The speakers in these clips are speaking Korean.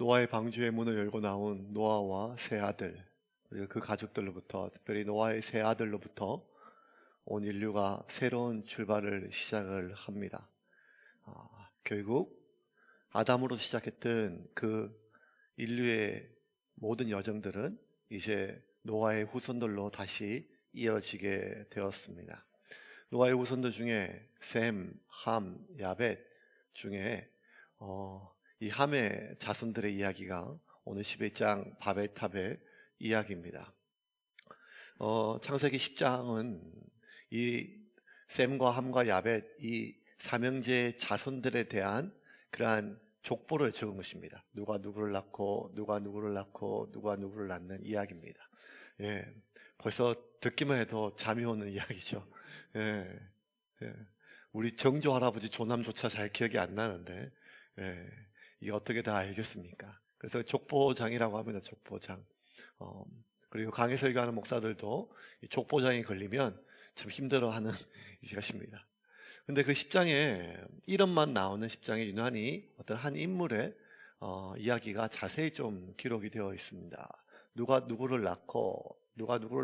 노아의 방주의 문을 열고 나온 노아와 세 아들, 그리고 그 가족들로부터, 특별히 노아의 세 아들로부터 온 인류가 새로운 출발을 시작을 합니다. 결국 아담으로 시작했던 그 인류의 모든 여정들은 이제 노아의 후손들로 다시 이어지게 되었습니다. 노아의 후손들 중에 셈, 함, 야벳 중에 이 함의 자손들의 이야기가 오늘 11장 바벨탑의 이야기입니다. 창세기 10장은 이 셈과 함과 야벳 이 삼형제의 자손들에 대한 그러한 족보를 적은 것입니다. 누가 누구를 낳고 누가 누구를 낳고 누가 누구를 낳는 이야기입니다. 예, 벌써 듣기만 해도 잠이 오는 이야기죠. 예, 예. 우리 정조 할아버지 조남조차 잘 기억이 안 나는데 이게 어떻게 다 알겠습니까? 그래서 족보장이라고 합니다. 족보장. 그리고 강의 설교하는 목사들도 이 족보장이 걸리면 참 힘들어하는 것입니다. 근데 그 10장에 이름만 나오는 10장에 유난히 어떤 한 인물의 이야기가 자세히 좀 기록이 되어 있습니다. 누가 누구를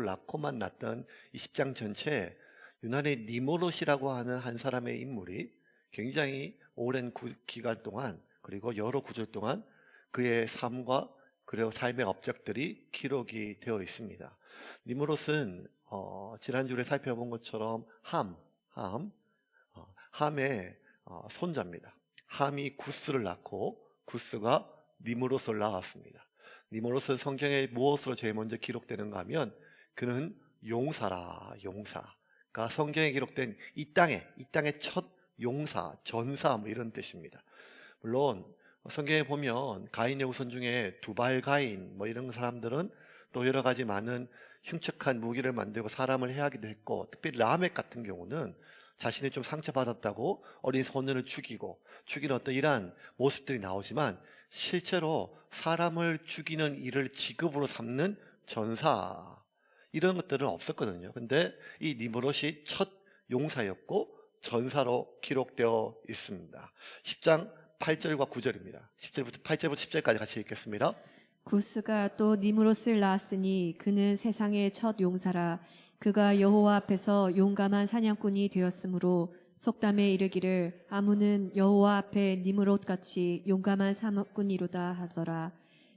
낳고만 낳던 이 10장 전체에 유난히 니므롯이라고 하는 한 사람의 인물이 굉장히 오랜 기간 동안 그리고 여러 구절 동안 그의 삶과 그리고 삶의 업적들이 기록이 되어 있습니다. 니므롯은 지난주에 살펴본 것처럼 함의 손자입니다. 함이 구스를 낳고 구스가 니므롯을 낳았습니다. 니므롯은 성경에 무엇으로 제일 먼저 기록되는가 하면 그는 용사라. 용사가 성경에 기록된 이 땅의 첫 용사, 전사 뭐 이런 뜻입니다. 물론 성경에 보면 가인의 후손 중에 두발가인 뭐 이런 사람들은 또 여러 가지 많은 흉측한 무기를 만들고 사람을 해하기도 했고, 특별히 라멕 같은 경우는 자신이 좀 상처받았다고 어린 소년을 죽이는 어떤 이러한 모습들이 나오지만 실제로 사람을 죽이는 일을 직업으로 삼는 전사 이런 것들은 없었거든요. 근데 이 니므롯이 첫 용사였고 전사로 기록되어 있습니다. 10장 8절과 9절입니다. 8절부터 10절까지 같이 읽겠습니다. 구스가 또 니므롯을 낳았으니 그는 세상의 첫 용사라. 그가 여호와 앞에서 용감한 사냥꾼이 되었으므로 속담에 이르기를 아무는 여호와 앞에 니므롯같이 용감한 사냥꾼이로다 하더라.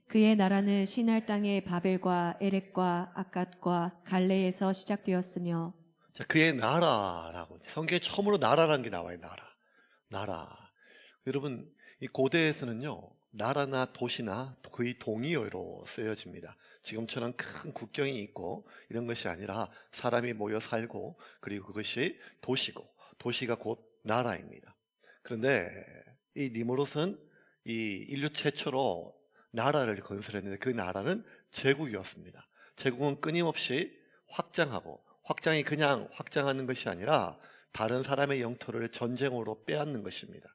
그의 나라는 시날 땅의 바벨과 에렉과 아갓과 갈레에서 시작되었으며. 자, 그의 나라라고 성경에 처음으로 나라라는 게 나와요. 나라. 여러분, 이 고대에서는요 나라나 도시나 거의 동의어로 쓰여집니다. 지금처럼 큰 국경이 있고 이런 것이 아니라 사람이 모여 살고 그리고 그것이 도시고 도시가 곧 나라입니다. 그런데 이 니므롯은 이 인류 최초로 나라를 건설했는데 그 나라는 제국이었습니다. 제국은 끊임없이 확장이 그냥 확장하는 것이 아니라 다른 사람의 영토를 전쟁으로 빼앗는 것입니다.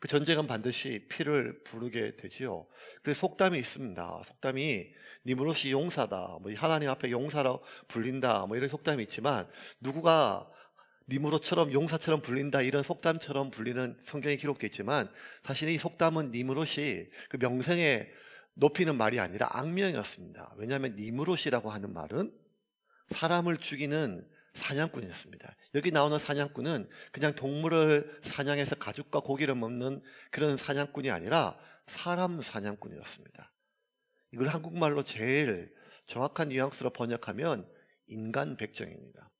그 전쟁은 반드시 피를 부르게 되지요. 그래서 속담이 있습니다. 속담이 니므롯이 용사다, 뭐 하나님 앞에 용사로 불린다, 뭐 이런 속담이 있지만 누구가 니므롯처럼 용사처럼 불린다 이런 속담처럼 불리는 성경에 기록되어 있지만 사실 이 속담은 니므롯이 그 명성에 높이는 말이 아니라 악명이었습니다. 왜냐하면 니므롯이라고 하는 말은 사람을 죽이는 사냥꾼이었습니다. 여기 나오는 사냥꾼은 그냥 동물을 사냥해서 가죽과 고기를 먹는 그런 사냥꾼이 아니라 사람 사냥꾼이었습니다. 이걸 한국말로 제일 정확한 뉘앙스로 번역하면 인간백정입니다.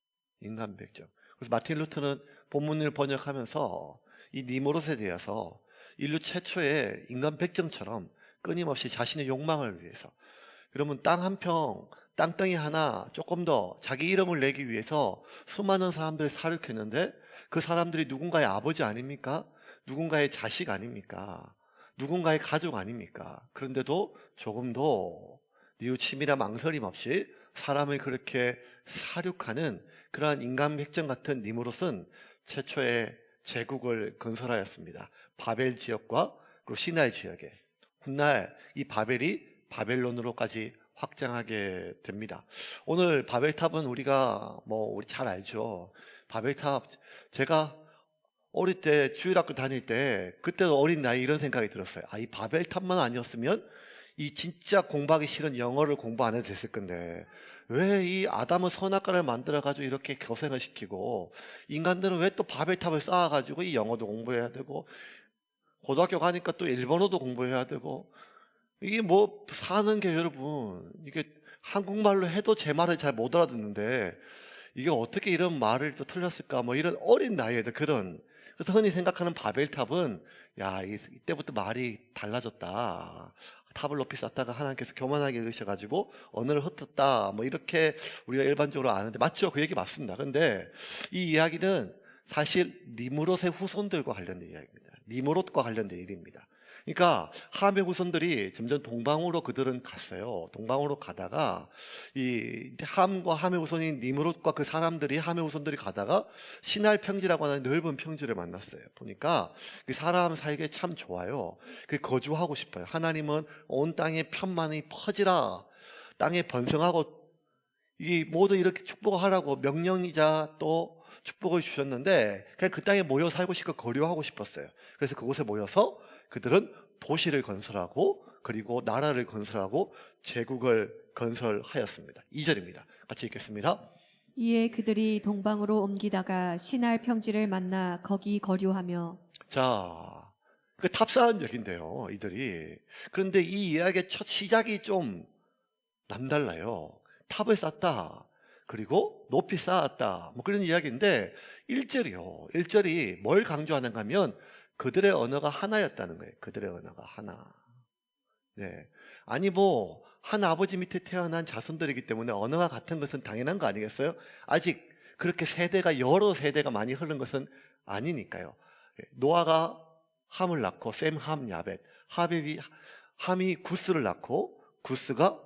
인간백정. 그래서 마틴 루터는 본문을 번역하면서 이 니므롯에 대해서 인류 최초의 인간백정처럼 끊임없이 자신의 욕망을 위해서, 여러분 땅덩이 하나 조금 더 자기 이름을 내기 위해서 수많은 사람들을 살육했는데 그 사람들이 누군가의 아버지 아닙니까? 누군가의 자식 아닙니까? 누군가의 가족 아닙니까? 그런데도 조금도 뉘우침이나 망설임 없이 사람을 그렇게 살육하는 그러한 인간백정 같은 니므롯은 최초의 제국을 건설하였습니다. 바벨 지역과 그리고 시나이 지역에. 훗날 이 바벨이 바벨론으로까지 확장하게 됩니다. 오늘 바벨탑은 우리 잘 알죠. 바벨탑, 제가 어릴 때 주일학교 다닐 때 그때도 어린 나이 이런 생각이 들었어요. 이 바벨탑만 아니었으면 이 진짜 공부하기 싫은 영어를 공부 안 해도 됐을 건데 왜 이 아담은 선악과를 만들어 가지고 이렇게 고생을 시키고 인간들은 왜 또 바벨탑을 쌓아 가지고 이 영어도 공부해야 되고 고등학교 가니까 또 일본어도 공부해야 되고 이게 뭐 사는 게 여러분 이게 한국말로 해도 제 말을 잘 못 알아듣는데 이게 어떻게 이런 말을 또 틀렸을까 뭐 이런 어린 나이에도 그런 그래서 흔히 생각하는 바벨탑은 야 이때부터 말이 달라졌다 탑을 높이 쌓다가 하나님께서 교만하게 여기셔가지고 언어를 흩었다 뭐 이렇게 우리가 일반적으로 아는데 맞죠? 그 얘기 맞습니다. 근데 이 이야기는 사실 니므롯의 후손들과 관련된 이야기입니다. 니므롯과 관련된 일입니다. 그러니까 함의 후손들이 점점 동방으로 그들은 갔어요. 동방으로 가다가 이 함과 함의 후손인 니므롯과 그 사람들이 함의 후손들이 가다가 시날 평지라고 하는 넓은 평지를 만났어요. 보니까 그 사람 살기 참 좋아요. 그 거주하고 싶어요. 하나님은 온 땅에 편만이 퍼지라 땅에 번성하고 이 모두 이렇게 축복하라고 명령이자 또 축복을 주셨는데 그냥 그 땅에 모여 살고 싶고 거류하고 싶었어요. 그래서 그곳에 모여서 그들은 도시를 건설하고 그리고 나라를 건설하고 제국을 건설하였습니다. 2절입니다. 같이 읽겠습니다. 이에 그들이 동방으로 옮기다가 시날 평지를 만나 거기 거류하며. 자, 그 탑사한 얘기인데요, 이들이. 그런데 이 이야기의 첫 시작이 좀 남달라요. 탑을 쌓다. 그리고 높이 쌓았다. 뭐 그런 이야기인데 1절이요. 1절이 뭘 강조하는가 하면 그들의 언어가 하나였다는 거예요. 그들의 언어가 하나. 네. 아니 뭐 한 아버지 밑에 태어난 자손들이기 때문에 언어가 같은 것은 당연한 거 아니겠어요? 아직 그렇게 세대가 여러 세대가 많이 흐른 것은 아니니까요. 노아가 함을 낳고 셈, 함, 야벳, 함이 구스를 낳고 구스가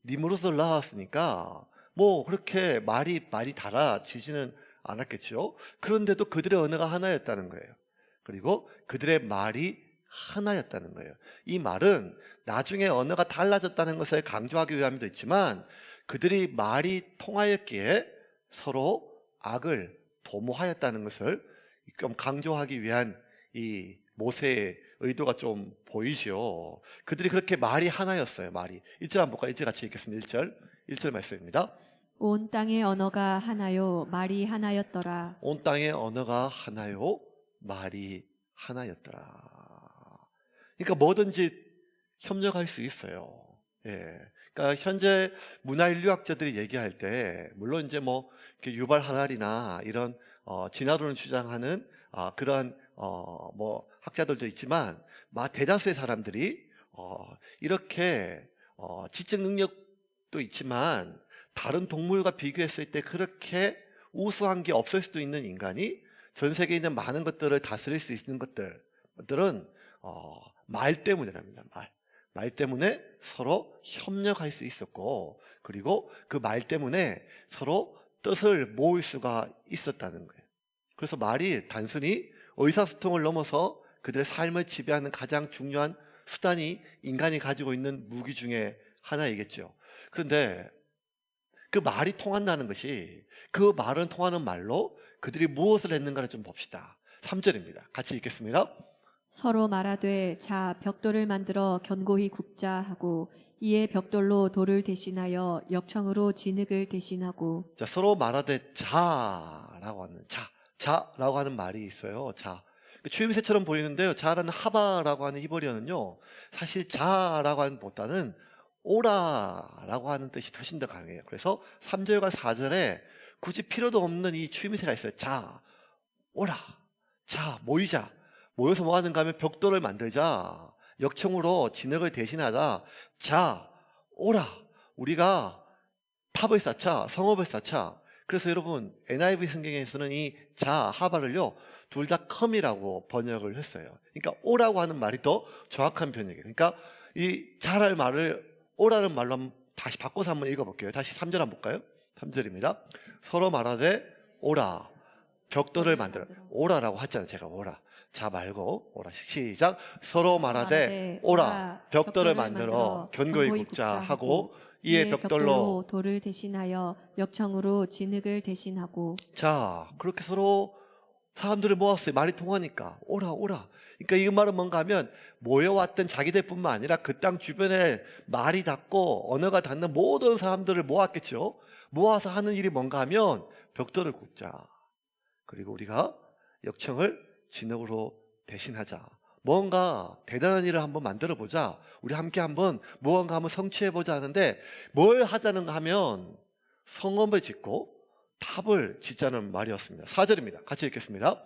니므롯을 낳았으니까 뭐 그렇게 말이 달아지지는 않았겠죠. 그런데도 그들의 언어가 하나였다는 거예요. 그리고 그들의 말이 하나였다는 거예요. 이 말은 나중에 언어가 달라졌다는 것을 강조하기 위함도 있지만 그들이 말이 통하였기에 서로 악을 도모하였다는 것을 좀 강조하기 위한 이 모세의 의도가 좀 보이죠. 그들이 그렇게 말이 하나였어요. 말이 1절 한번 볼까요? 1절 같이 읽겠습니다. 1절 말씀입니다. 온 땅의 언어가 하나요 말이 하나였더라. 온 땅의 언어가 하나요 말이 하나였더라. 그러니까 뭐든지 협력할 수 있어요. 예. 그러니까 현재 문화인류학자들이 얘기할 때 물론 이제 뭐 이렇게 유발 하랄이나 이런 진화론을 주장하는 그런 뭐 학자들도 있지만 대다수의 사람들이 이렇게 지적 능력도 있지만 다른 동물과 비교했을 때 그렇게 우수한 게 없을 수도 있는 인간이 전 세계에 있는 많은 것들을 다스릴 수 있는 것들은 말 때문이랍니다. 말 때문에 서로 협력할 수 있었고 그리고 그 말 때문에 서로 뜻을 모을 수가 있었다는 거예요. 그래서 말이 단순히 의사소통을 넘어서 그들의 삶을 지배하는 가장 중요한 수단이 인간이 가지고 있는 무기 중에 하나이겠죠. 그런데 그 말이 통한다는 것이 그 말은 통하는 말로 그들이 무엇을 했는가를 좀 봅시다. 3절입니다. 같이 읽겠습니다. 서로 말하되 자 벽돌을 만들어 견고히 굽자 하고 이에 벽돌로 돌을 대신하여 역청으로 진흙을 대신하고. 자, 서로 말하되 자라고 하는 말이 있어요. 자. 추임새처럼 보이는데요. 자라는 하바라고 하는 히브리어는요. 사실 자라고 하는 보다는 오라라고 하는 뜻이 훨씬 더 강해요. 그래서 3절과 4절에 굳이 필요도 없는 이 추임새가 있어요. 자, 오라. 자, 모이자. 모여서 뭐 하는가 하면 벽돌을 만들자. 역청으로 진흙을 대신하자. 자, 오라. 우리가 탑을 쌓자. 성읍을 쌓자. 그래서 여러분 NIV 성경에서는 이 자, 하바를요. 둘 다 컴이라고 번역을 했어요. 그러니까 오라고 하는 말이 더 정확한 번역이에요. 그러니까 이 자랄 말을 오라는 말로 한번 다시 바꿔서 한번 읽어볼게요. 다시 3절 한번 볼까요? 3절입니다. 서로 말하되 오라. 벽돌을 만들어. 오라라고 했잖아요. 제가 오라. 자 말고 오라. 시작. 서로 말하되 오라. 벽돌을 만들어 견고히 굽자 하고 이에 벽돌로 돌을 대신하여 역청으로 진흙을 대신하고. 자 그렇게 서로 사람들을 모았어요. 말이 통하니까 오라. 그러니까 이 말은 뭔가 하면 모여왔던 자기들뿐만 아니라 그 땅 주변에 말이 닿고 언어가 닿는 모든 사람들을 모았겠죠. 모아서 하는 일이 뭔가 하면 벽돌을 굽자. 그리고 우리가 역청을 진흙으로 대신하자. 뭔가 대단한 일을 한번 만들어 보자. 우리 함께 한번 무언가 한번 성취해 보자 하는데 뭘 하자는가 하면 성읍을 짓고 탑을 짓자는 말이었습니다. 4절입니다. 같이 읽겠습니다.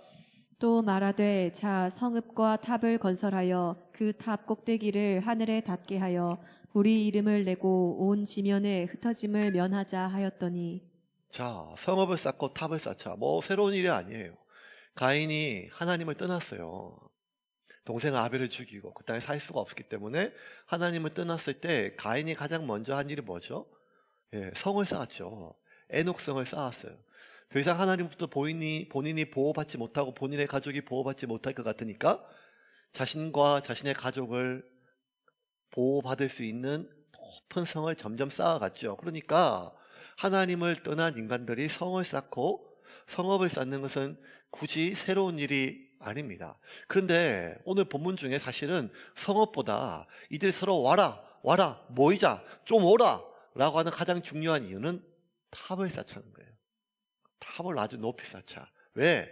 또 말하되 자 성읍과 탑을 건설하여 그 탑 꼭대기를 하늘에 닿게 하여 우리 이름을 내고 온 지면에 흩어짐을 면하자 하였더니 자, 성읍을 쌓고 탑을 쌓자. 뭐 새로운 일이 아니에요. 가인이 하나님을 떠났어요. 동생 아벨을 죽이고 그 땅에 살 수가 없기 때문에 하나님을 떠났을 때 가인이 가장 먼저 한 일이 뭐죠? 예, 성을 쌓았죠. 에녹성을 쌓았어요. 더 이상 하나님부터 본인이 보호받지 못하고 본인의 가족이 보호받지 못할 것 같으니까 자신과 자신의 가족을 보호받을 수 있는 높은 성을 점점 쌓아갔죠. 그러니까 하나님을 떠난 인간들이 성을 쌓고 성읍을 쌓는 것은 굳이 새로운 일이 아닙니다. 그런데 오늘 본문 중에 사실은 성읍보다 이들이 서로 와라 모이자 좀 오라 라고 하는 가장 중요한 이유는 탑을 쌓자는 거예요. 탑을 아주 높이 쌓자. 왜?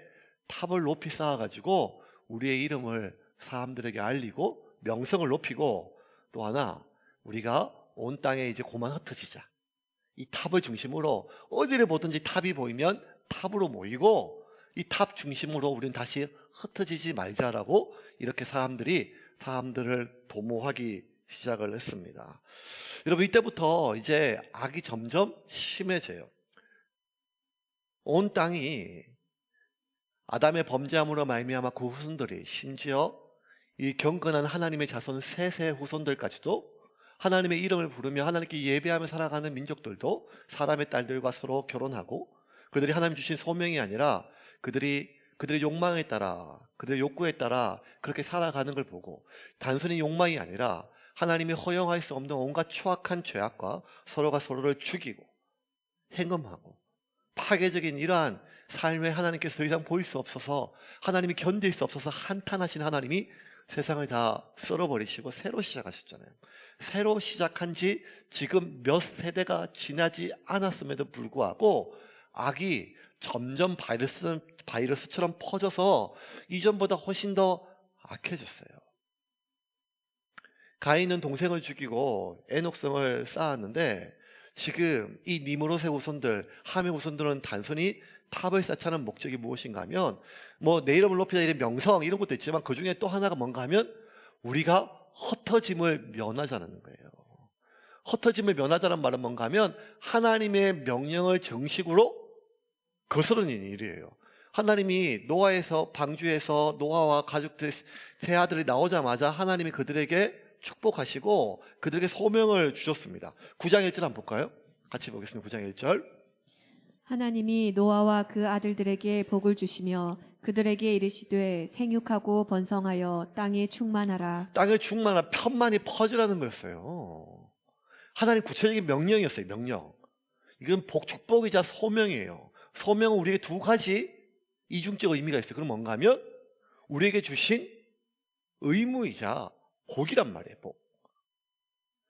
탑을 높이 쌓아가지고 우리의 이름을 사람들에게 알리고 명성을 높이고 또 하나 우리가 온 땅에 이제 고만 흩어지자. 이 탑을 중심으로 어디를 보든지 탑이 보이면 탑으로 모이고 이 탑 중심으로 우리는 다시 흩어지지 말자라고 이렇게 사람들을 도모하기 시작을 했습니다. 여러분 이때부터 이제 악이 점점 심해져요. 온 땅이 아담의 범죄함으로 말미암아 그 후손들이 심지어 이 경건한 하나님의 자손 셋의 후손들까지도 하나님의 이름을 부르며 하나님께 예배하며 살아가는 민족들도 사람의 딸들과 서로 결혼하고 그들이 하나님 주신 소명이 아니라 그들의 욕망에 따라 그들의 욕구에 따라 그렇게 살아가는 걸 보고 단순히 욕망이 아니라 하나님이 허용할 수 없는 온갖 추악한 죄악과 서로가 서로를 죽이고 행음하고 파괴적인 이러한 삶에 하나님께서 더 이상 보일 수 없어서 하나님이 견딜 수 없어서 한탄하신 하나님이 세상을 다 썰어버리시고 새로 시작하셨잖아요. 새로 시작한 지 지금 몇 세대가 지나지 않았음에도 불구하고 악이 점점 바이러스처럼 퍼져서 이전보다 훨씬 더 악해졌어요. 가인은 동생을 죽이고 에녹성을 쌓았는데 지금 이 니므롯의 후손들, 함의 후손들은 단순히 탑을 쌓자는 목적이 무엇인가 하면 뭐 내 이름을 높이자 이런 명성 이런 것도 있지만 그 중에 또 하나가 뭔가 하면 우리가 흩어짐을 면하자는 거예요. 흩어짐을 면하자는 말은 뭔가 하면 하나님의 명령을 정식으로 거스르는 일이에요. 하나님이 노아에서 방주에서 노아와 가족들 세 아들이 나오자마자 하나님이 그들에게 축복하시고 그들에게 소명을 주셨습니다. 9장 1절 한번 볼까요? 같이 보겠습니다. 9장 1절. 하나님이 노아와 그 아들들에게 복을 주시며 그들에게 이르시되 생육하고 번성하여 땅에 충만하라. 땅에 충만한 편만이 퍼지라는 거였어요. 하나님 구체적인 명령이었어요. 명령. 이건 축복이자 소명이에요. 소명은 우리에게 두 가지 이중적 의미가 있어요. 그럼 뭔가 하면 우리에게 주신 의무이자 복이란 말이에요. 복.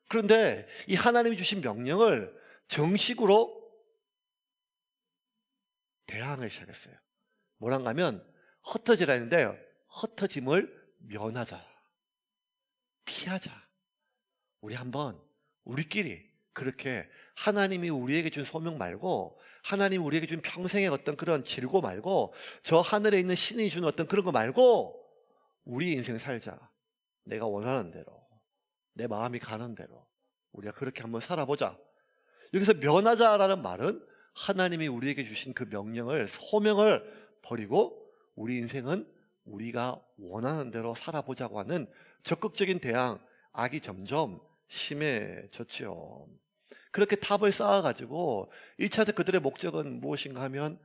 그런데 이 하나님이 주신 명령을 정식으로 대항하기 시작했어요. 뭐란가 하면 흩어지라는데 흩어짐을 면하자. 피하자. 우리 한번 우리끼리 그렇게 하나님이 우리에게 준 소명 말고 하나님이 우리에게 준 평생의 어떤 그런 질고 말고 저 하늘에 있는 신이 준 어떤 그런 거 말고 우리 인생 살자. 내가 원하는 대로 내 마음이 가는 대로 우리가 그렇게 한번 살아보자. 여기서 면하자라는 말은 하나님이 우리에게 주신 그 명령을 소명을 버리고 우리 인생은 우리가 원하는 대로 살아보자고 하는 적극적인 대항. 악이 점점 심해졌지요. 그렇게 탑을 쌓아가지고 1차적 그들의 목적은 무엇인가 하면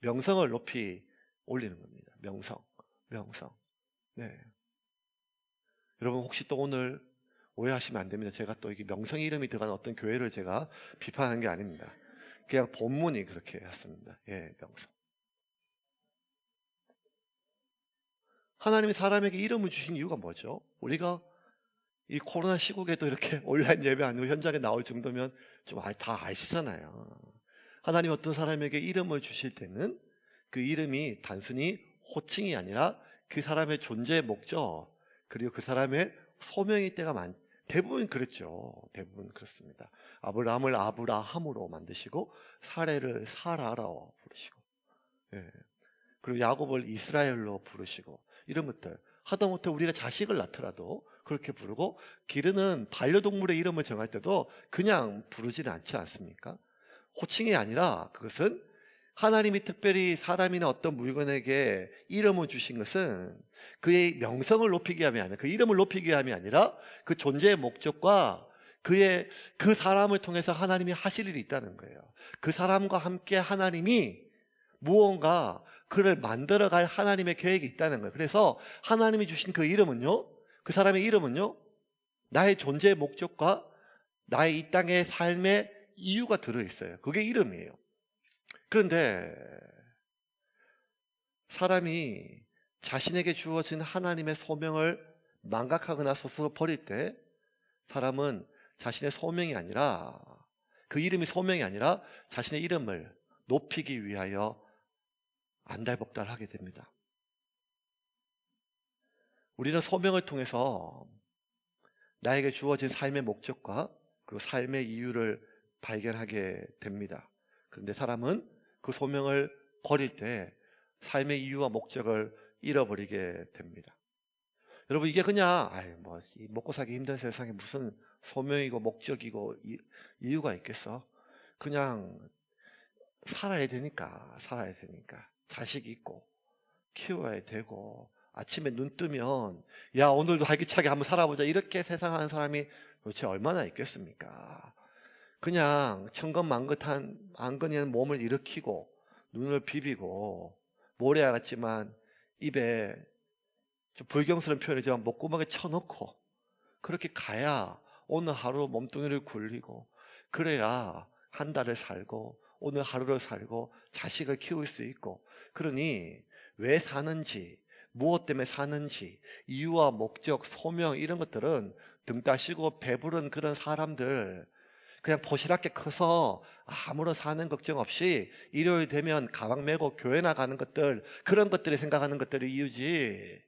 명성을 높이 올리는 겁니다. 명성. 네. 여러분 혹시 또 오늘 오해하시면 안 됩니다. 제가 또 이게 명성 이름이 들어간 어떤 교회를 제가 비판하는 게 아닙니다. 그냥 본문이 그렇게 했습니다. 예, 명성. 하나님이 사람에게 이름을 주신 이유가 뭐죠? 우리가 이 코로나 시국에도 이렇게 온라인 예배 아니고 현장에 나올 정도면 좀 다 아시잖아요. 하나님 어떤 사람에게 이름을 주실 때는 그 이름이 단순히 호칭이 아니라 그 사람의 존재의 목적, 그리고 그 사람의 소명일 때가 대부분 그랬죠. 대부분 그렇습니다. 아브라함을 아브라함으로 만드시고 사레를 사라라고 부르시고, 예. 그리고 야곱을 이스라엘로 부르시고, 이런 것들 하다못해 우리가 자식을 낳더라도 그렇게 부르고, 기르는 반려동물의 이름을 정할 때도 그냥 부르지는 않지 않습니까? 호칭이 아니라 그것은 하나님이 특별히 사람이나 어떤 물건에게 이름을 주신 것은 그의 명성을 높이기 위함이 아니라, 그 이름을 높이기 위함이 아니라 그 존재의 목적과 그 사람을 통해서 하나님이 하실 일이 있다는 거예요. 그 사람과 함께 하나님이 무언가 그를 만들어갈 하나님의 계획이 있다는 거예요. 그래서 하나님이 주신 그 이름은요, 그 사람의 이름은요, 나의 존재의 목적과 나의 이 땅의 삶의 이유가 들어있어요. 그게 이름이에요. 그런데 사람이 자신에게 주어진 하나님의 소명을 망각하거나 스스로 버릴 때, 사람은 자신의 소명이 아니라, 그 이름이 소명이 아니라 자신의 이름을 높이기 위하여 안달복달하게 됩니다. 우리는 소명을 통해서 나에게 주어진 삶의 목적과 그리고 삶의 이유를 발견하게 됩니다. 그런데 사람은 그 소명을 버릴 때 삶의 이유와 목적을 잃어버리게 됩니다. 여러분, 이게 그냥 이 먹고 살기 힘든 세상에 무슨 소명이고 목적이고 이유가 있겠어? 그냥 살아야 되니까 자식 있고 키워야 되고, 아침에 눈 뜨면 야, 오늘도 활기차게 한번 살아보자, 이렇게 세상하는 사람이 도대체 얼마나 있겠습니까? 그냥 천근만근한 안근히는 몸을 일으키고 눈을 비비고 모래알 같지만 입에 좀 불경스러운 표현이지만 목구멍에 쳐놓고 그렇게 가야 오늘 하루 몸뚱이를 굴리고, 그래야 한 달을 살고 오늘 하루를 살고 자식을 키울 수 있고, 그러니 왜 사는지, 무엇 때문에 사는지, 이유와 목적, 소명, 이런 것들은 등 따시고 배부른 그런 사람들, 그냥 포시랗게 커서 아무런 사는 걱정 없이 일요일 되면 가방 메고 교회 나가는 것들, 그런 것들이 생각하는 것들이 이유지,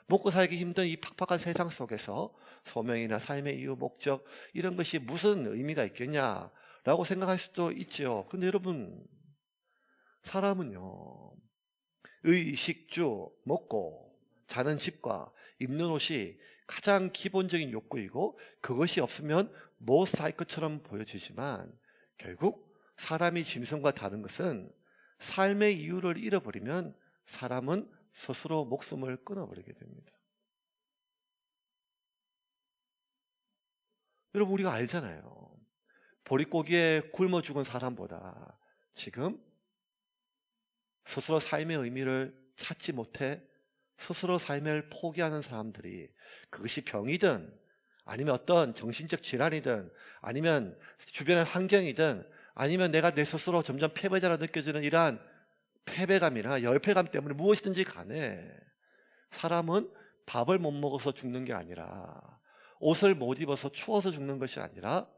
먹고 살기 힘든 이 팍팍한 세상 속에서 소명이나 삶의 이유, 목적, 이런 것이 무슨 의미가 있겠냐라고 생각할 수도 있죠. 근데 여러분, 사람은요, 의식주, 먹고 자는 집과 입는 옷이 가장 기본적인 욕구이고, 그것이 없으면 못 살 것처럼 보여지지만 결국 사람이 짐승과 다른 것은 삶의 이유를 잃어버리면 사람은 스스로 목숨을 끊어버리게 됩니다. 여러분, 우리가 알잖아요. 보릿고기에 굶어 죽은 사람보다 지금 스스로 삶의 의미를 찾지 못해 스스로 삶을 포기하는 사람들이, 그것이 병이든 아니면 어떤 정신적 질환이든 아니면 주변의 환경이든 아니면 내가 내 스스로 점점 패배자라 느껴지는 이러한 패배감이나 열패감 때문에 무엇이든지 간에, 사람은 밥을 못 먹어서 죽는 게 아니라, 옷을 못 입어서 추워서 죽는 것이 아니라,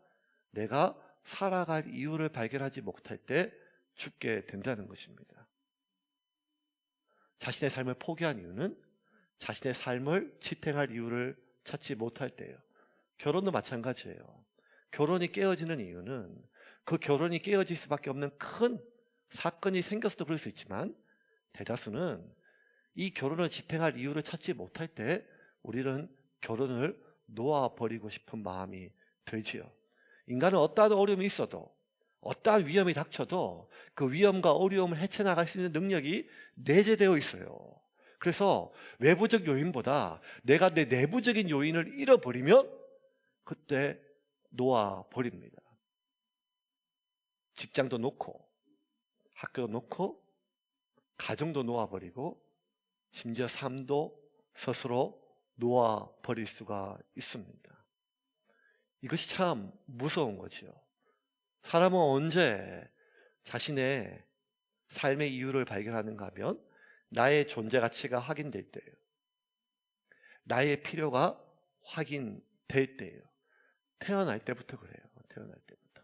내가 살아갈 이유를 발견하지 못할 때 죽게 된다는 것입니다. 자신의 삶을 포기한 이유는 자신의 삶을 지탱할 이유를 찾지 못할 때예요. 결혼도 마찬가지예요. 결혼이 깨어지는 이유는 그 결혼이 깨어질 수밖에 없는 큰 사건이 생겨서도 그럴 수 있지만, 대다수는 이 결혼을 지탱할 이유를 찾지 못할 때 우리는 결혼을 놓아버리고 싶은 마음이 들지요. 인간은 어떠한 어려움이 있어도, 어떠한 위험이 닥쳐도 그 위험과 어려움을 헤쳐나갈 수 있는 능력이 내재되어 있어요. 그래서 외부적 요인보다 내가 내 내부적인 요인을 잃어버리면 그때 놓아버립니다. 직장도 놓고 학교도 놓고 가정도 놓아버리고 심지어 삶도 스스로 놓아버릴 수가 있습니다. 이것이 참 무서운 거죠. 사람은 언제 자신의 삶의 이유를 발견하는가 하면 나의 존재 가치가 확인될 때예요. 나의 필요가 확인될 때예요. 태어날 때부터 그래요. 태어날 때부터.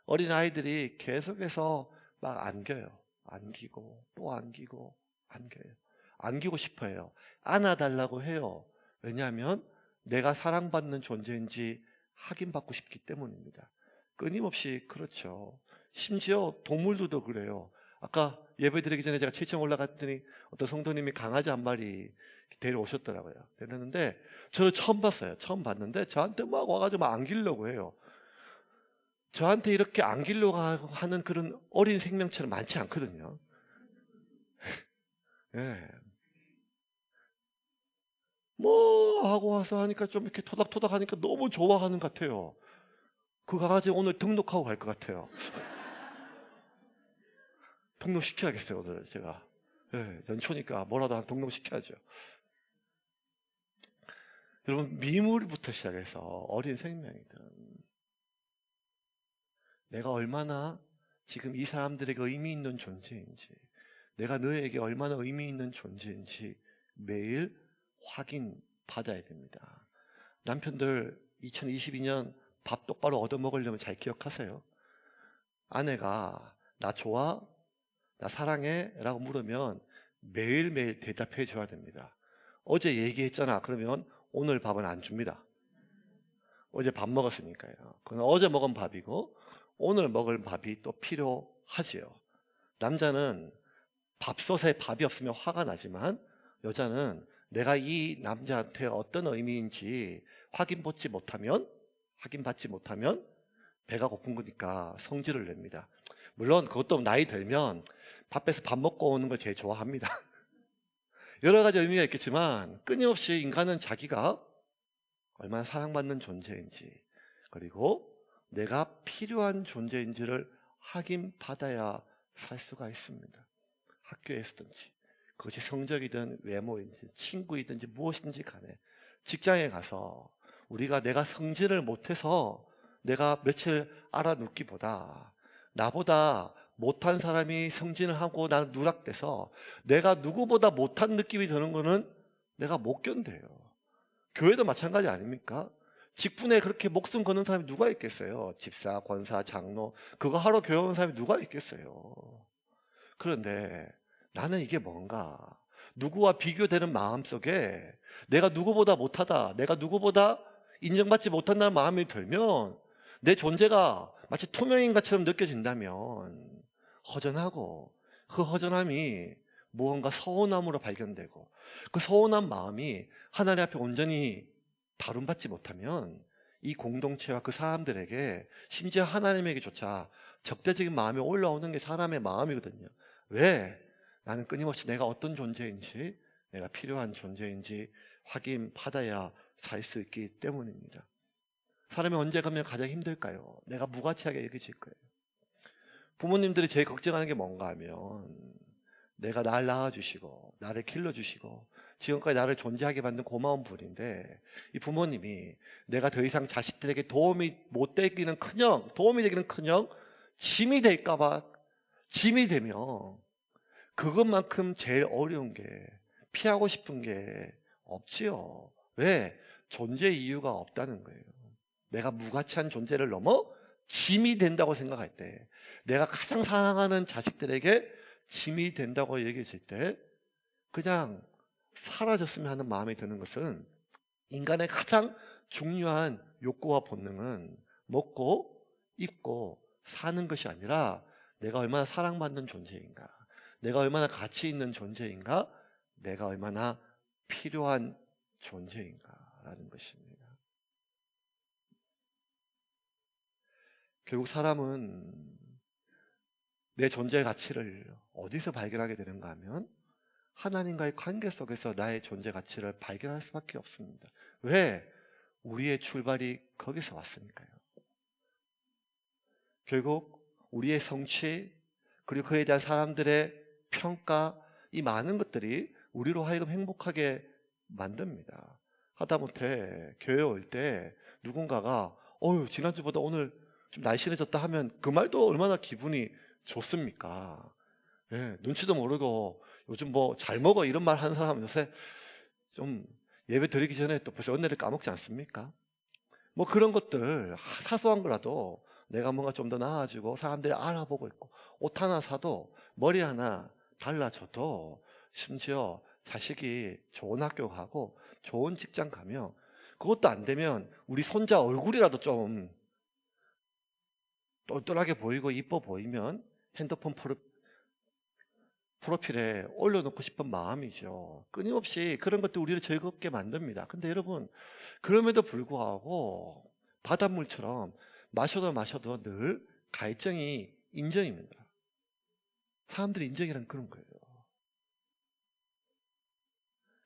어린아이들이 계속해서 막 안겨요. 안기고 또 안기고 안겨요. 안기고 싶어해요. 안아달라고 해요. 왜냐하면 내가 사랑받는 존재인지 확인받고 싶기 때문입니다. 끊임없이 그렇죠. 심지어 동물들도 그래요. 아까 예배 드리기 전에 제가 7층 올라갔더니 어떤 성도님이 강아지 한 마리 데려오셨더라고요. 데렸는데 저는 처음 봤어요. 처음 봤는데 저한테 막 와가지고 막 안기려고 해요. 저한테 이렇게 안기려고 하는 그런 어린 생명체는 많지 않거든요. 예. 뭐 하고 와서 하니까 좀 이렇게 토닥토닥 하니까 너무 좋아하는 것 같아요. 그 강아지 오늘 등록하고 갈 것 같아요. 등록시켜야겠어요, 오늘 제가. 예, 연초니까 뭐라도 한 등록시켜야죠. 여러분, 미물부터 시작해서 어린 생명이든 내가 얼마나 지금 이 사람들에게 의미 있는 존재인지, 내가 너에게 얼마나 의미 있는 존재인지 매일 확인받아야 됩니다. 남편들 2022년 밥 똑바로 얻어먹으려면 잘 기억하세요. 아내가 나 좋아? 나 사랑해? 라고 물으면 매일매일 대답해 줘야 됩니다. 어제 얘기했잖아. 그러면 오늘 밥은 안 줍니다. 어제 밥 먹었으니까요. 그건 어제 먹은 밥이고 오늘 먹을 밥이 또 필요하지요. 남자는 밥솥에 밥이 없으면 화가 나지만 여자는 내가 이 남자한테 어떤 의미인지 확인받지 못하면 배가 고픈 거니까 성질을 냅니다. 물론 그것도 나이 들면 밥에서 밥 먹고 오는 걸 제일 좋아합니다. 여러 가지 의미가 있겠지만 끊임없이 인간은 자기가 얼마나 사랑받는 존재인지 그리고 내가 필요한 존재인지를 확인받아야 살 수가 있습니다. 학교에서든지 그것이 성적이든 외모이든 친구이든지 무엇이든지 간에 직장에 가서 우리가 내가 성질을 못해서 내가 며칠 알아눕기보다 나보다 못한 사람이 승진을 하고 나는 누락돼서 내가 누구보다 못한 느낌이 드는 거는 내가 못 견뎌요. 교회도 마찬가지 아닙니까? 직분에 그렇게 목숨 거는 사람이 누가 있겠어요? 집사, 권사, 장로 그거 하러 교회 온 사람이 누가 있겠어요? 그런데 나는 이게 뭔가 누구와 비교되는 마음속에 내가 누구보다 못하다, 내가 누구보다 인정받지 못한다는 마음이 들면 내 존재가 마치 투명인 것처럼 느껴진다면 허전하고 그 허전함이 무언가 서운함으로 발견되고 그 서운한 마음이 하나님 앞에 온전히 다룸받지 못하면 이 공동체와 그 사람들에게 심지어 하나님에게조차 적대적인 마음이 올라오는 게 사람의 마음이거든요. 왜? 나는 끊임없이 내가 어떤 존재인지 내가 필요한 존재인지 확인받아야 살 수 있기 때문입니다. 사람이 언제 가면 가장 힘들까요? 내가 무가치하게 여겨질 거예요. 부모님들이 제일 걱정하는 게 뭔가 하면 내가 날 낳아주시고 나를 길러주시고 지금까지 나를 존재하게 만든 고마운 분인데 이 부모님이 내가 더 이상 자식들에게 도움이 되기는 커녕 짐이 될까봐 짐이 되면 그것만큼 제일 어려운 게 피하고 싶은 게 없지요. 왜? 존재 이유가 없다는 거예요. 내가 무가치한 존재를 넘어 짐이 된다고 생각할 때 내가 가장 사랑하는 자식들에게 짐이 된다고 얘기했을 때 그냥 사라졌으면 하는 마음이 드는 것은 인간의 가장 중요한 욕구와 본능은 먹고 입고 사는 것이 아니라 내가 얼마나 사랑받는 존재인가, 내가 얼마나 가치 있는 존재인가, 내가 얼마나 필요한 존재인가라는 것입니다. 결국 사람은 내 존재의 가치를 어디서 발견하게 되는가 하면 하나님과의 관계 속에서 나의 존재 가치를 발견할 수밖에 없습니다. 왜? 우리의 출발이 거기서 왔으니까요. 결국 우리의 성취 그리고 그에 대한 사람들의 평가 이 많은 것들이 우리로 하여금 행복하게 만듭니다. 하다못해 교회 올 때 누군가가 지난주보다 오늘 좀 날씬해졌다 하면 그 말도 얼마나 기분이 좋습니까? 예, 눈치도 모르고 요즘 뭐 잘 먹어 이런 말 하는 사람은 요새 좀 예배 드리기 전에 또 벌써 은혜를 까먹지 않습니까? 뭐 그런 것들 사소한 거라도 내가 뭔가 좀 더 나아지고 사람들이 알아보고 있고 옷 하나 사도 머리 하나 달라져도 심지어 자식이 좋은 학교 가고 좋은 직장 가면 그것도 안 되면 우리 손자 얼굴이라도 좀 똘똘하게 보이고 이뻐 보이면 핸드폰 프로필에 올려놓고 싶은 마음이죠. 끊임없이 그런 것도 우리를 즐겁게 만듭니다. 근데 여러분, 그럼에도 불구하고 바닷물처럼 마셔도 늘 갈증이 인정입니다. 사람들이 인정이란 그런 거예요.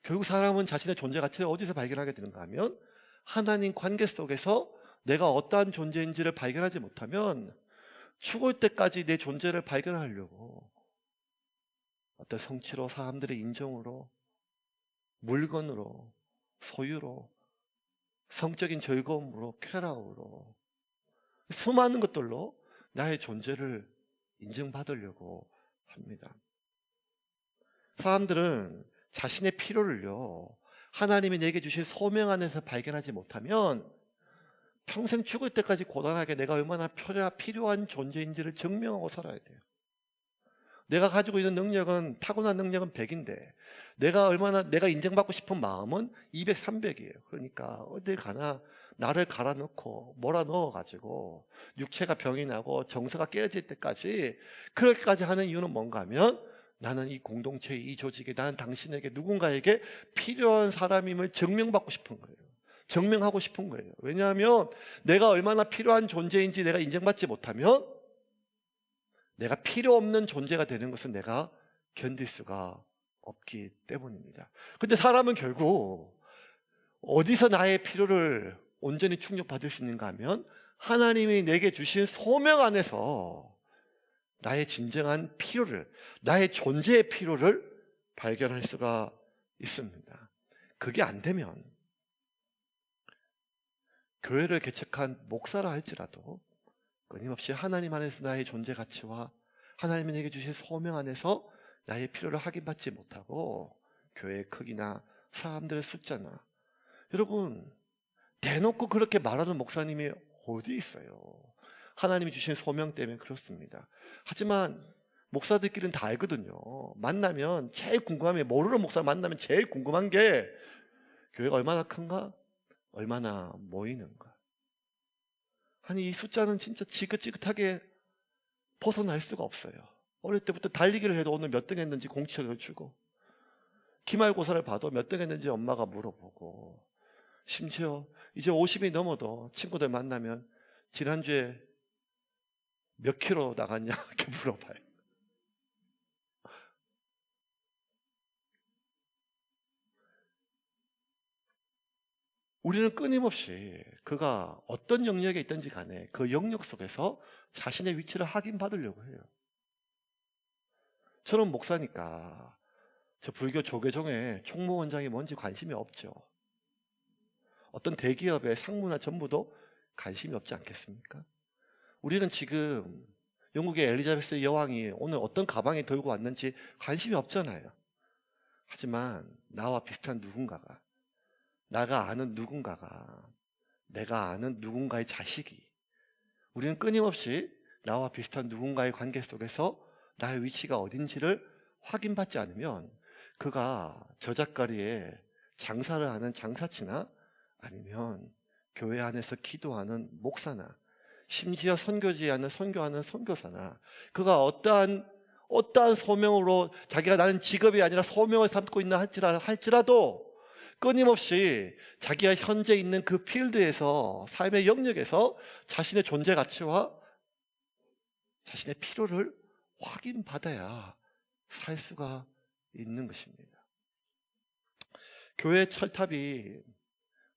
결국 사람은 자신의 존재 가치를 어디서 발견하게 되는가 하면 하나님 관계 속에서 내가 어떠한 존재인지를 발견하지 못하면 죽을 때까지 내 존재를 발견하려고 어떤 성취로, 사람들의 인정으로, 물건으로, 소유로, 성적인 즐거움으로, 쾌락으로 수많은 것들로 나의 존재를 인정받으려고 합니다. 사람들은 자신의 필요를요, 하나님이 내게 주신 소명 안에서 발견하지 못하면 평생 죽을 때까지 고단하게 내가 얼마나 필요한 존재인지를 증명하고 살아야 돼요. 내가 가지고 있는 능력은, 타고난 능력은 100인데 내가 인정받고 싶은 마음은 200, 300이에요. 그러니까 어딜 가나 나를 갈아 넣고 몰아넣어 가지고 육체가 병이 나고 정서가 깨어질 때까지 그렇게까지 하는 이유는 뭔가 하면 나는 이 공동체, 이 조직에, 나는 당신에게, 누군가에게 필요한 사람임을 증명받고 싶은 거예요. 증명하고 싶은 거예요. 왜냐하면 내가 얼마나 필요한 존재인지 내가 인정받지 못하면 내가 필요 없는 존재가 되는 것은 내가 견딜 수가 없기 때문입니다. 근데 사람은 결국 어디서 나의 필요를 온전히 충족받을 수 있는가 하면 하나님이 내게 주신 소명 안에서 나의 진정한 필요를, 나의 존재의 필요를 발견할 수가 있습니다. 그게 안 되면 교회를 개척한 목사라 할지라도 끊임없이 하나님 안에서 나의 존재 가치와 하나님이 내게 주신 소명 안에서 나의 필요를 확인받지 못하고 교회의 크기나 사람들의 숫자나, 여러분 대놓고 그렇게 말하는 목사님이 어디 있어요? 하나님이 주신 소명 때문에 그렇습니다. 하지만 목사들끼리는 다 알거든요. 만나면 제일 궁금한 게, 모르는 목사 만나면 제일 궁금한 게 교회가 얼마나 큰가? 얼마나 모이는가? 아니 이 숫자는 진짜 지긋지긋하게 벗어날 수가 없어요. 어릴 때부터 달리기를 해도 오늘 몇 등 했는지 공지를 주고, 기말고사를 봐도 몇 등 했는지 엄마가 물어보고, 심지어 이제 50이 넘어도 친구들 만나면 지난주에 몇 킬로 나갔냐 이렇게 물어봐요. 우리는 끊임없이 그가 어떤 영역에 있든지 간에 그 영역 속에서 자신의 위치를 확인받으려고 해요. 저는 목사니까 저 불교 조계종의 총무원장이 뭔지 관심이 없죠. 어떤 대기업의 상무나 전부도 관심이 없지 않겠습니까? 우리는 지금 영국의 엘리자베스 여왕이 오늘 어떤 가방에 들고 왔는지 관심이 없잖아요. 하지만 나와 비슷한 누군가가, 나가 아는 누군가가, 내가 아는 누군가의 자식이, 우리는 끊임없이 나와 비슷한 누군가의 관계 속에서 나의 위치가 어딘지를 확인받지 않으면 그가 저작거리에 장사를 하는 장사치나 아니면 교회 안에서 기도하는 목사나 심지어 선교지에 선교하는 선교사나, 그가 어떠한 소명으로 자기가 나는 직업이 아니라 소명을 삼고 있나 할지라도 끊임없이 자기가 현재 있는 그 필드에서, 삶의 영역에서 자신의 존재 가치와 자신의 필요를 확인받아야 살 수가 있는 것입니다. 교회 철탑이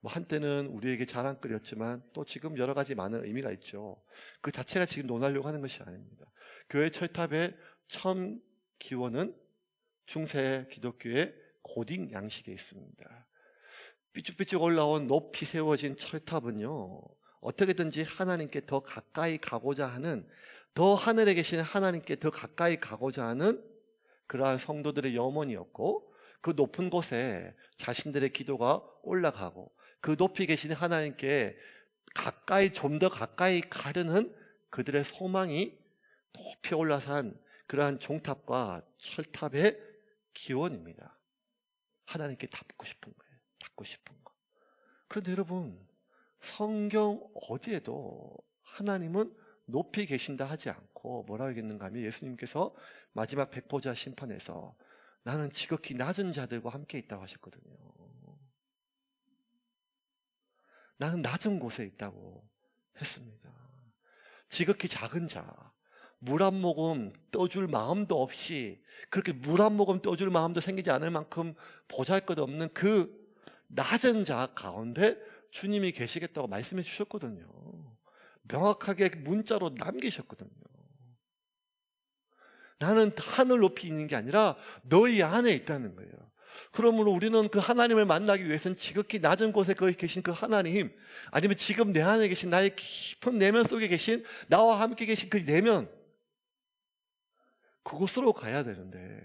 한때는 우리에게 자랑거리였지만 또 지금 여러 가지 많은 의미가 있죠. 그 자체가 지금 논하려고 하는 것이 아닙니다. 교회 철탑의 처음 기원은 중세 기독교의 고딩 양식에 있습니다. 삐쭉삐쭉 올라온 높이 세워진 철탑은요, 어떻게든지 하나님께 더 가까이 가고자 하는, 더 하늘에 계신 하나님께 더 가까이 가고자 하는 그러한 성도들의 염원이었고, 그 높은 곳에 자신들의 기도가 올라가고 그 높이 계신 하나님께 가까이 좀 더 가까이 가려는 그들의 소망이 높이 올라산 그러한 종탑과 철탑의 기원입니다. 하나님께 닿고 싶은 거예요. 닿고 싶은 거. 그런데 여러분, 성경 어디에도 하나님은 높이 계신다 하지 않고 뭐라고 하겠는가 하면 예수님께서 마지막 백보자 심판에서 나는 지극히 낮은 자들과 함께 있다고 하셨거든요. 나는 낮은 곳에 있다고 했습니다. 지극히 작은 자, 물 한 모금 떠줄 마음도 없이, 그렇게 물 한 모금 떠줄 마음도 생기지 않을 만큼 보잘것없는 그 낮은 자 가운데 주님이 계시겠다고 말씀해 주셨거든요. 명확하게 문자로 남기셨거든요. 나는 하늘 높이 있는 게 아니라 너희 안에 있다는 거예요. 그러므로 우리는 그 하나님을 만나기 위해서는 지극히 낮은 곳에 거기 계신 그 하나님, 아니면 지금 내 안에 계신 나의 깊은 내면 속에 계신 나와 함께 계신 그 내면, 그곳으로 가야 되는데,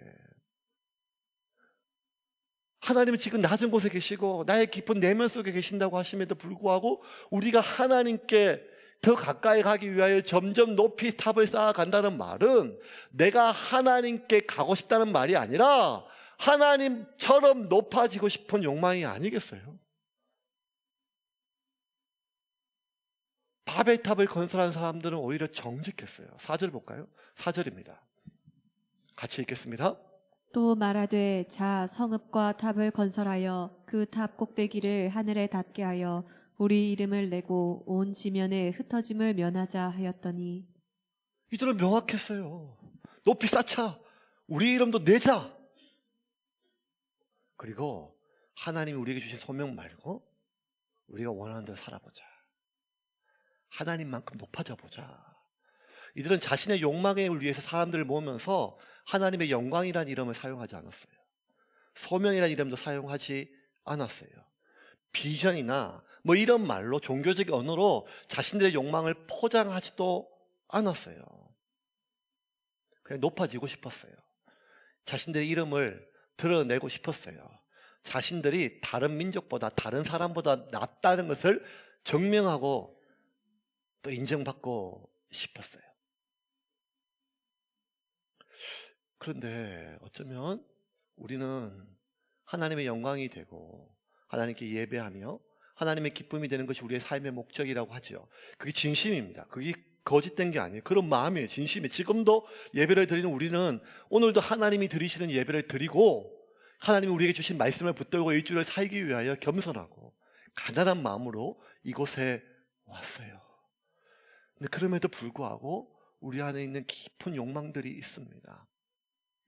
하나님은 지금 낮은 곳에 계시고 나의 깊은 내면 속에 계신다고 하심에도 불구하고 우리가 하나님께 더 가까이 가기 위하여 점점 높이 탑을 쌓아간다는 말은 내가 하나님께 가고 싶다는 말이 아니라 하나님처럼 높아지고 싶은 욕망이 아니겠어요? 바벨탑을 건설한 사람들은 오히려 정직했어요. 4절 볼까요? 4절입니다. 같이 읽겠습니다. 또 말하되 자 성읍과 탑을 건설하여 그 탑 꼭대기를 하늘에 닿게 하여 우리 이름을 내고 온 지면에 흩어짐을 면하자 하였더니 이들은 명확했어요. 높이 쌓자. 우리 이름도 내자. 그리고 하나님이 우리에게 주신 소명 말고 우리가 원하는 대로 살아보자. 하나님만큼 높아져 보자. 이들은 자신의 욕망을 위해서 사람들을 모으면서 하나님의 영광이라는 이름을 사용하지 않았어요. 소명이라는 이름도 사용하지 않았어요. 비전이나 뭐 이런 말로 종교적인 언어로 자신들의 욕망을 포장하지도 않았어요. 그냥 높아지고 싶었어요. 자신들의 이름을 드러내고 싶었어요. 자신들이 다른 민족보다 다른 사람보다 낫다는 것을 증명하고 또 인정받고 싶었어요. 그런데 어쩌면 우리는 하나님의 영광이 되고 하나님께 예배하며 하나님의 기쁨이 되는 것이 우리의 삶의 목적이라고 하죠. 그게 진심입니다. 그게 거짓된 게 아니에요. 그런 마음이에요. 진심이. 지금도 예배를 드리는 우리는 오늘도 하나님이 드리시는 예배를 드리고 하나님이 우리에게 주신 말씀을 붙들고 일주일을 살기 위하여 겸손하고 가난한 마음으로 이곳에 왔어요. 근데 그럼에도 불구하고 우리 안에 있는 깊은 욕망들이 있습니다.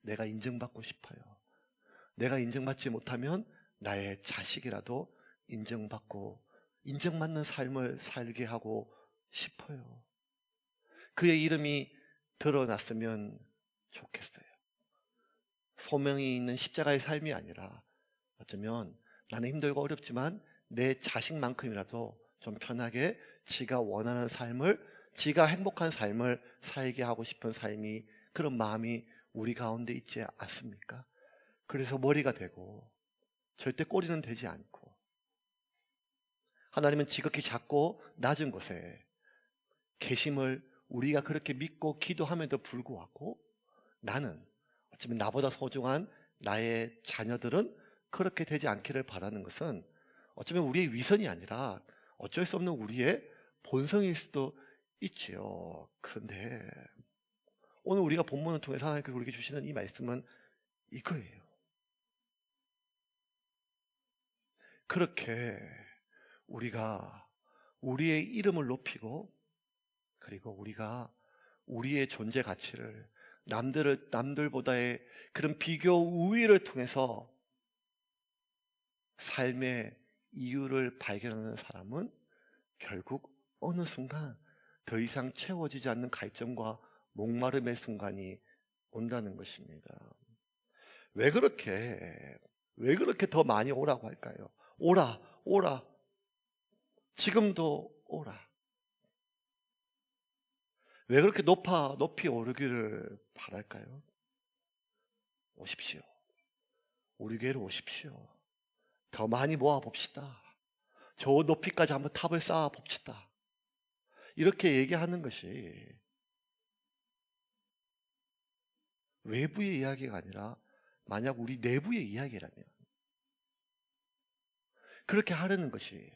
내가 인정받고 싶어요. 내가 인정받지 못하면 나의 자식이라도 인정받고 인정받는 삶을 살게 하고 싶어요. 그의 이름이 드러났으면 좋겠어요. 소명이 있는 십자가의 삶이 아니라 어쩌면 나는 힘들고 어렵지만 내 자식만큼이라도 좀 편하게 지가 원하는 삶을, 지가 행복한 삶을 살게 하고 싶은 삶이, 그런 마음이 우리 가운데 있지 않습니까? 그래서 머리가 되고 절대 꼬리는 되지 않고 하나님은 지극히 작고 낮은 곳에 계심을 우리가 그렇게 믿고 기도함에도 불구하고 나는 어쩌면 나보다 소중한 나의 자녀들은 그렇게 되지 않기를 바라는 것은 어쩌면 우리의 위선이 아니라 어쩔 수 없는 우리의 본성일 수도 있지요. 그런데 오늘 우리가 본문을 통해서 하나님께서 우리에게 주시는 이 말씀은 이거예요. 그렇게 우리가 우리의 이름을 높이고 그리고 우리가 우리의 존재 가치를 남들보다의 그런 비교 우위를 통해서 삶의 이유를 발견하는 사람은 결국 어느 순간 더 이상 채워지지 않는 갈증과 목마름의 순간이 온다는 것입니다. 왜 그렇게 더 많이 오라고 할까요? 오라. 지금도 오라. 왜 그렇게 높이 오르기를 바랄까요? 오십시오. 우리 교회로 오십시오. 더 많이 모아봅시다. 저 높이까지 한번 탑을 쌓아봅시다. 이렇게 얘기하는 것이 외부의 이야기가 아니라 만약 우리 내부의 이야기라면 그렇게 하려는 것이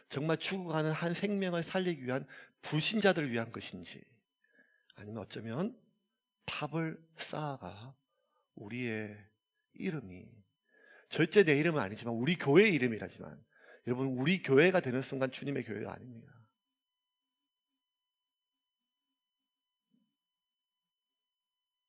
정말 죽어가는 한 생명을 살리기 위한 불신자들을 위한 것인지, 아니면 어쩌면 탑을 쌓아가 우리의 이름이, 절대 내 이름은 아니지만 우리 교회의 이름이라지만, 여러분, 우리 교회가 되는 순간 주님의 교회가 아닙니다.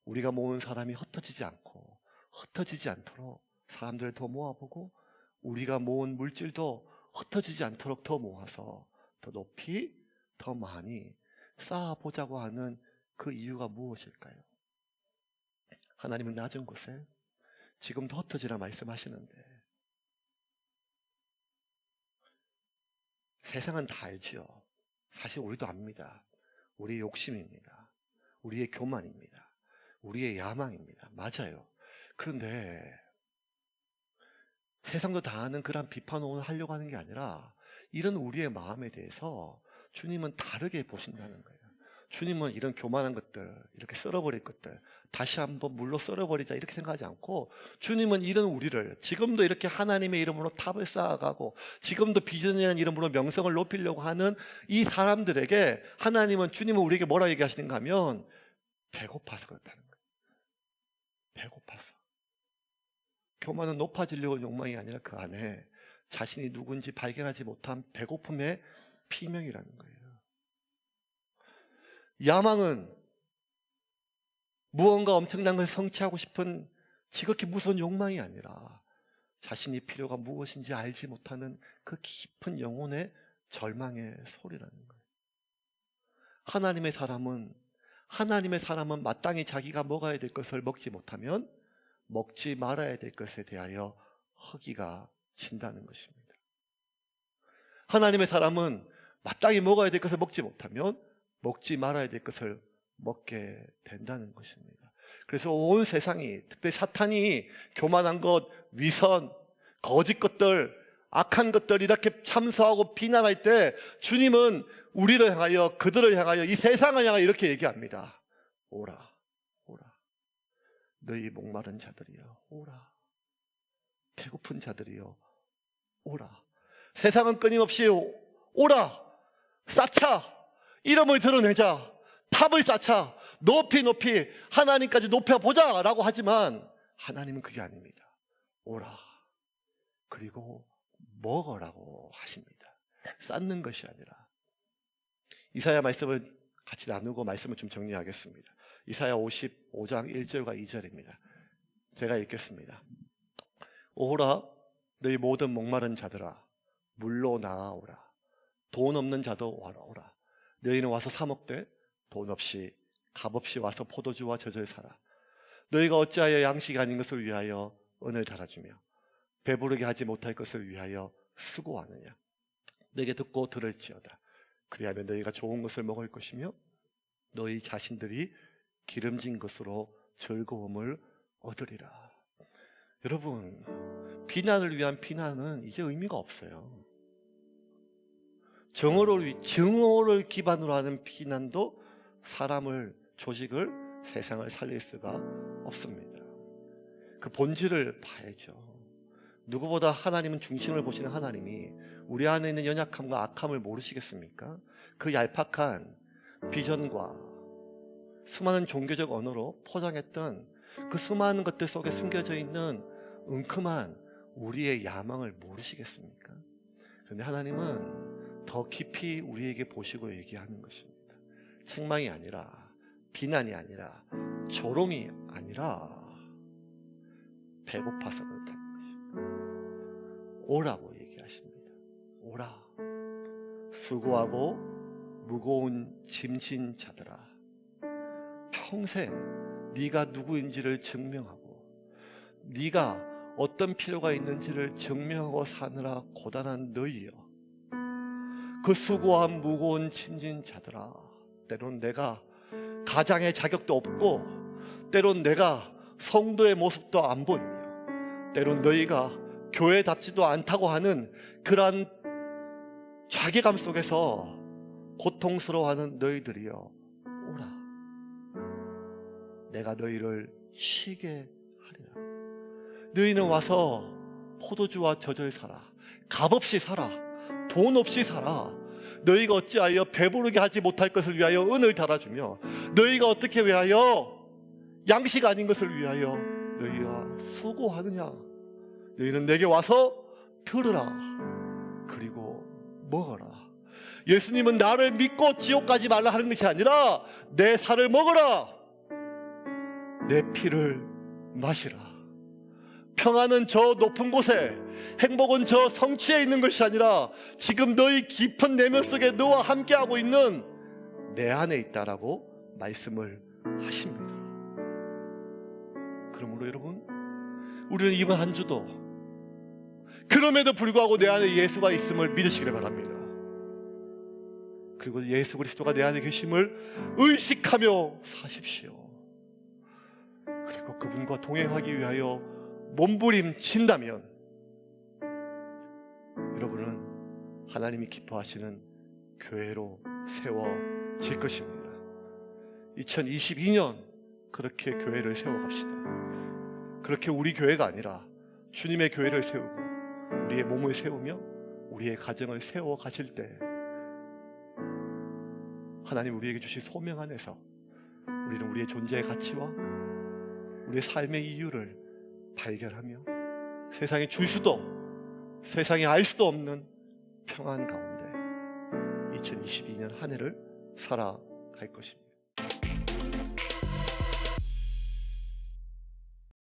우리가 모은 사람이 흩어지지 않고 흩어지지 않도록 사람들을 더 모아보고, 우리가 모은 물질도 흩어지지 않도록 더 모아서 더 높이 더 많이 쌓아보자고 하는 그 이유가 무엇일까요? 하나님은 낮은 곳에 지금도 흩어지라 말씀하시는데, 세상은 다 알지요. 사실 우리도 압니다. 우리의 욕심입니다. 우리의 교만입니다. 우리의 야망입니다. 맞아요. 그런데 세상도 다 아는 그런 비판을 하려고 하는 게 아니라, 이런 우리의 마음에 대해서 주님은 다르게 보신다는 거예요. 주님은 이런 교만한 것들, 이렇게 썰어버릴 것들 다시 한번 물로 썰어버리자 이렇게 생각하지 않고, 주님은 이런 우리를 지금도 이렇게 하나님의 이름으로 탑을 쌓아가고 지금도 비전이라는 이름으로 명성을 높이려고 하는 이 사람들에게 주님은 우리에게 뭐라 얘기하시는가 하면, 배고파서 그렇다는 거예요. 배고파서. 교만은 높아지려고 욕망이 아니라 그 안에 자신이 누군지 발견하지 못한 배고픔의 피명이라는 거예요. 야망은 무언가 엄청난 것을 성취하고 싶은 지극히 무서운 욕망이 아니라, 자신이 필요가 무엇인지 알지 못하는 그 깊은 영혼의 절망의 소리라는 거예요. 하나님의 사람은 마땅히 자기가 먹어야 될 것을 먹지 못하면 먹지 말아야 될 것에 대하여 허기가 진다는 것입니다. 하나님의 사람은 마땅히 먹어야 될 것을 먹지 못하면 먹지 말아야 될 것을 먹게 된다는 것입니다. 그래서 온 세상이, 특별히 사탄이 교만한 것, 위선, 거짓 것들, 악한 것들 이렇게 참소하고 비난할 때, 주님은 우리를 향하여, 그들을 향하여, 이 세상을 향하여 이렇게 얘기합니다. 오라, 오라. 너희 목마른 자들이여, 오라. 배고픈 자들이여, 오라. 세상은 끊임없이 오라, 쌓자, 이름을 드러내자, 탑을 쌓자, 높이 하나님까지 높여보자 라고 하지만, 하나님은 그게 아닙니다. 오라, 그리고 먹어라고 하십니다. 쌓는 것이 아니라. 이사야 말씀을 같이 나누고 말씀을 좀 정리하겠습니다. 이사야 55장 1절과 2절입니다. 제가 읽겠습니다. 오라, 너희 모든 목마른 자들아, 물로 나아오라. 돈 없는 자도 오라. 너희는 와서 사 먹되 돈 없이 값없이 와서 포도주와 젖을 사라. 너희가 어찌하여 양식이 아닌 것을 위하여 은을 달아주며 배부르게 하지 못할 것을 위하여 수고하느냐. 내게 듣고 들을지어다. 그리하면 너희가 좋은 것을 먹을 것이며 너희 자신들이 기름진 것으로 즐거움을 얻으리라. 여러분, 비난을 위한 비난은 이제 의미가 없어요. 증오를 기반으로 하는 비난도 사람을, 조직을, 세상을 살릴 수가 없습니다. 그 본질을 봐야죠. 누구보다 하나님은 중심을 보시는 하나님이 우리 안에 있는 연약함과 악함을 모르시겠습니까? 그 얄팍한 비전과 수많은 종교적 언어로 포장했던 그 수많은 것들 속에 숨겨져 있는 은큼한 우리의 야망을 모르시겠습니까? 그런데 하나님은 더 깊이 우리에게 보시고 얘기하는 것입니다. 책망이 아니라, 비난이 아니라, 조롱이 아니라 배고파서 그렇다는 것입니다. 오라고 얘기하십니다. 오라, 수고하고 무거운 짐진 자들아, 평생 네가 누구인지를 증명하고 네가 어떤 필요가 있는지를 증명하고 사느라 고단한 너희여, 그 수고한 무거운 짐진 자들아, 때론 내가 가장의 자격도 없고 때론 내가 성도의 모습도 안 보이며 때론 너희가 교회답지도 않다고 하는 그러한 자괴감 속에서 고통스러워하는 너희들이여 오라. 내가 너희를 쉬게 하리라. 너희는 와서 포도주와 저저에 살아. 값없이 살아. 돈 없이 살아. 너희가 어찌하여 배부르게 하지 못할 것을 위하여 은을 달아주며 너희가 어떻게 위하여 양식 아닌 것을 위하여 너희가 수고하느냐. 너희는 내게 와서 들으라. 그리고 먹어라. 예수님은 나를 믿고 지옥 가지 말라 하는 것이 아니라 내 살을 먹어라. 내 피를 마시라. 평안은 저 높은 곳에, 행복은 저 성취에 있는 것이 아니라 지금 너희 깊은 내면 속에 너와 함께하고 있는 내 안에 있다라고 말씀을 하십니다. 그러므로 여러분, 우리는 이번 한 주도 그럼에도 불구하고 내 안에 예수가 있음을 믿으시기를 바랍니다. 그리고 예수 그리스도가 내 안에 계심을 의식하며 사십시오. 그리고 그분과 동행하기 위하여 몸부림친다면 여러분은 하나님이 기뻐하시는 교회로 세워질 것입니다. 2022년 그렇게 교회를 세워갑시다. 그렇게 우리 교회가 아니라 주님의 교회를 세우고 우리의 몸을 세우며 우리의 가정을 세워 가실 때 하나님 우리에게 주신 소명 안에서 우리는 우리의 존재의 가치와 우리의 삶의 이유를 발견하며 세상에 줄 수도 세상에 알 수도 없는 평안 가운데 2022년 한 해를 살아갈 것입니다.